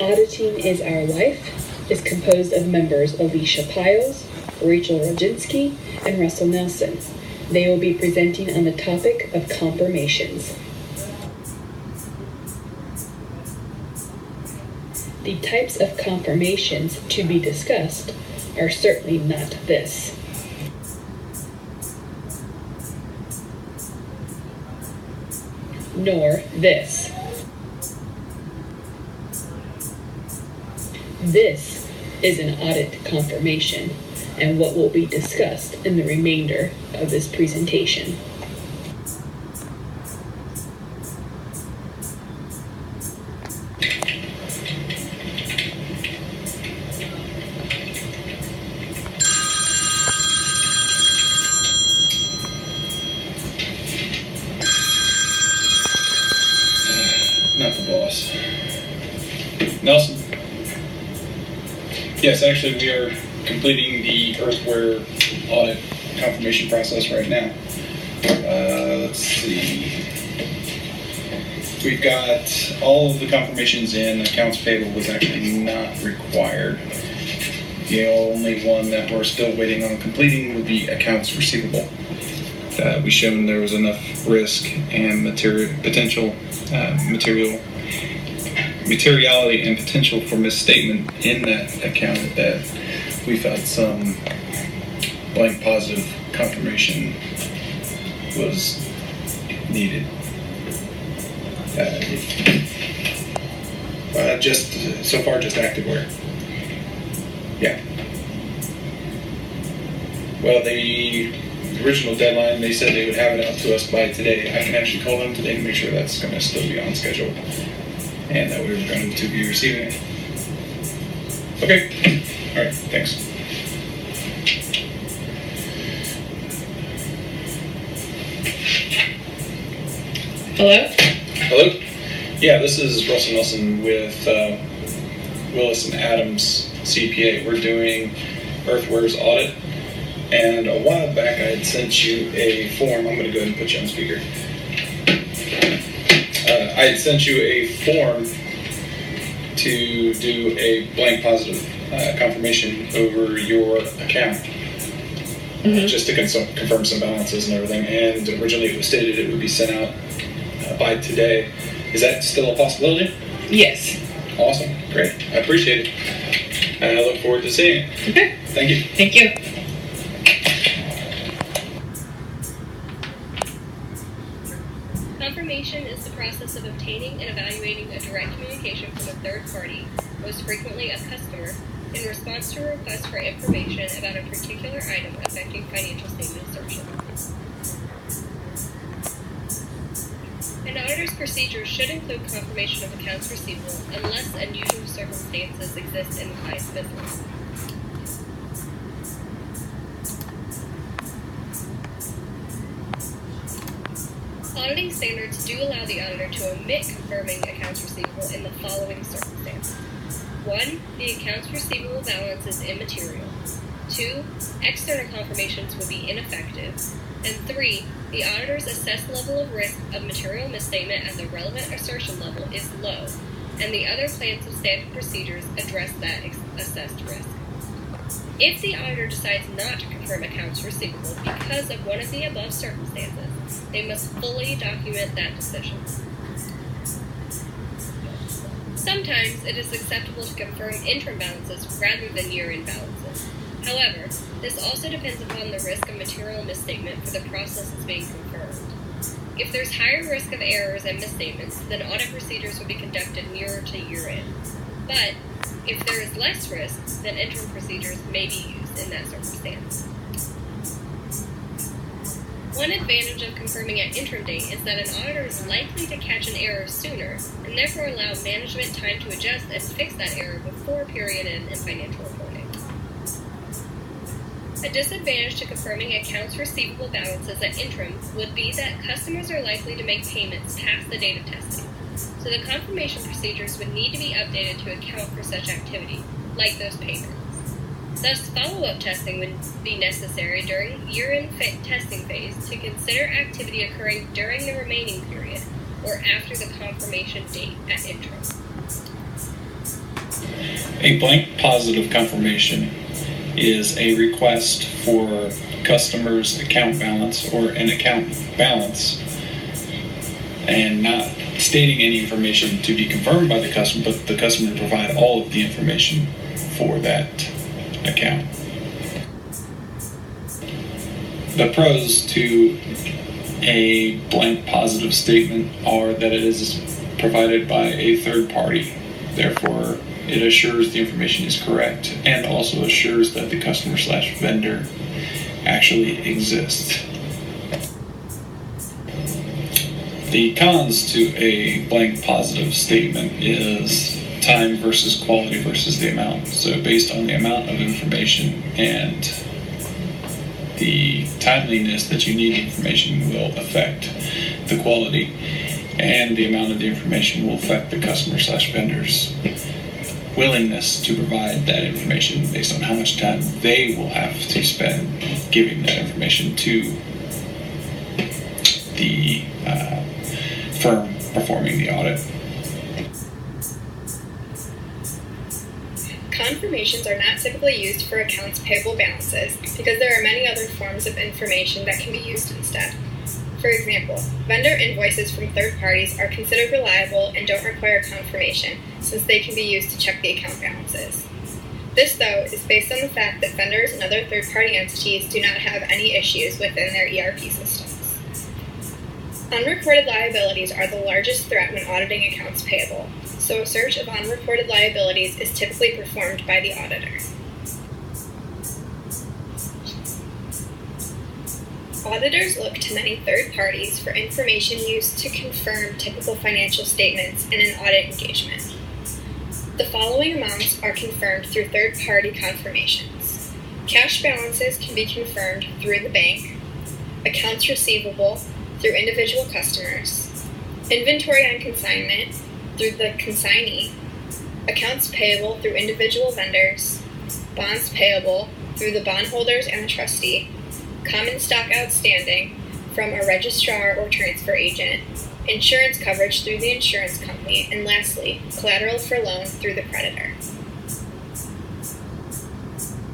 Auditing is Our Life is composed of members Alicia Piles, Rachel Rodzinski, and Russell Nelson. They will be presenting on the topic of confirmations. The types of confirmations to be discussed are certainly not this. Nor this. This is an audit confirmation and what will be discussed in the remainder of this presentation. Not the boss. Nelson? Yes, actually we are completing the earthware audit confirmation process right now. Let's see. We've got all of the confirmations in. Accounts payable was actually not required. The only one that we're still waiting on completing would be accounts receivable. We shown there was enough risk and materiality and potential for misstatement in that account that we felt some blank positive confirmation was needed. Just so far, just activewear. Yeah. Well, the original deadline, they said they would have it out to us by today. I can actually call them today to make sure that's going to still be on schedule and that we were going to be receiving it. Okay. All right. Thanks. Hello? Hello? Yeah, this is Russell Nelson with Willis and Adams CPA. We're doing Earthware's audit. And a while back, I had sent you a form. I'm going to go ahead and put you on speaker. I had sent you a form to do a blank positive confirmation over your account, just to confirm some balances and everything. And originally, it was stated it would be sent out by today. Is that still a possibility? Yes. Awesome. Great. I appreciate it. And I look forward to seeing it. Okay. Thank you. Thank you. Confirmation is the process of obtaining and evaluating a direct communication from a third party, most frequently a customer, in response to a request for information about a particular item affecting financial statement assertion. An auditor's procedure should include confirmation of accounts receivable unless unusual circumstances exist in the client's business. Auditing standards do allow the auditor to omit confirming accounts receivable in the following circumstances. 1. The accounts receivable balance is immaterial. 2. External confirmations would be ineffective. And 3. The auditor's assessed level of risk of material misstatement at the relevant assertion level is low, and the other plans of standard procedures address that assessed risk. If the auditor decides not to confirm accounts receivable because of one of the above circumstances, they must fully document that decision. Sometimes it is acceptable to confirm interim balances rather than year-end balances. However, this also depends upon the risk of material misstatement for the processes being confirmed. If there's higher risk of errors and misstatements, then audit procedures would be conducted nearer to year-end. But if there is less risk, then interim procedures may be used in that circumstance. One advantage of confirming at interim date is that an auditor is likely to catch an error sooner and therefore allow management time to adjust and fix that error before period end and financial reporting. A disadvantage to confirming accounts receivable balances at interim would be that customers are likely to make payments past the date of testing, so the confirmation procedures would need to be updated to account for such activity, like those payments. Thus, follow-up testing would be necessary during year-end testing phase to consider activity occurring during the remaining period or after the confirmation date at interim. A blank positive confirmation is a request for customer's account balance or an account balance and not stating any information to be confirmed by the customer, but the customer to provide all of the information for that account. The pros to a blank positive statement are that it is provided by a third party. Therefore, it assures the information is correct and also assures that the customer/vendor actually exists. The cons to a blank positive statement is time versus quality versus the amount. So based on the amount of information and the timeliness that you need information will affect the quality, and the amount of the information will affect the customer/vendor's willingness to provide that information based on how much time they will have to spend giving that information to the firm performing the audit. Confirmations are not typically used for accounts payable balances because there are many other forms of information that can be used instead. For example, vendor invoices from third parties are considered reliable and don't require confirmation since they can be used to check the account balances. This, though, is based on the fact that vendors and other third-party entities do not have any issues within their ERP systems. Unreported liabilities are the largest threat when auditing accounts payable, so a search of unreported liabilities is typically performed by the auditor. Auditors look to many third parties for information used to confirm typical financial statements in an audit engagement. The following amounts are confirmed through third-party confirmations. Cash balances can be confirmed through the bank, accounts receivable through individual customers, inventory on consignment through the consignee, accounts payable through individual vendors, bonds payable through the bondholders and the trustee, common stock outstanding from a registrar or transfer agent, insurance coverage through the insurance company, and lastly, collateral for loan through the creditor.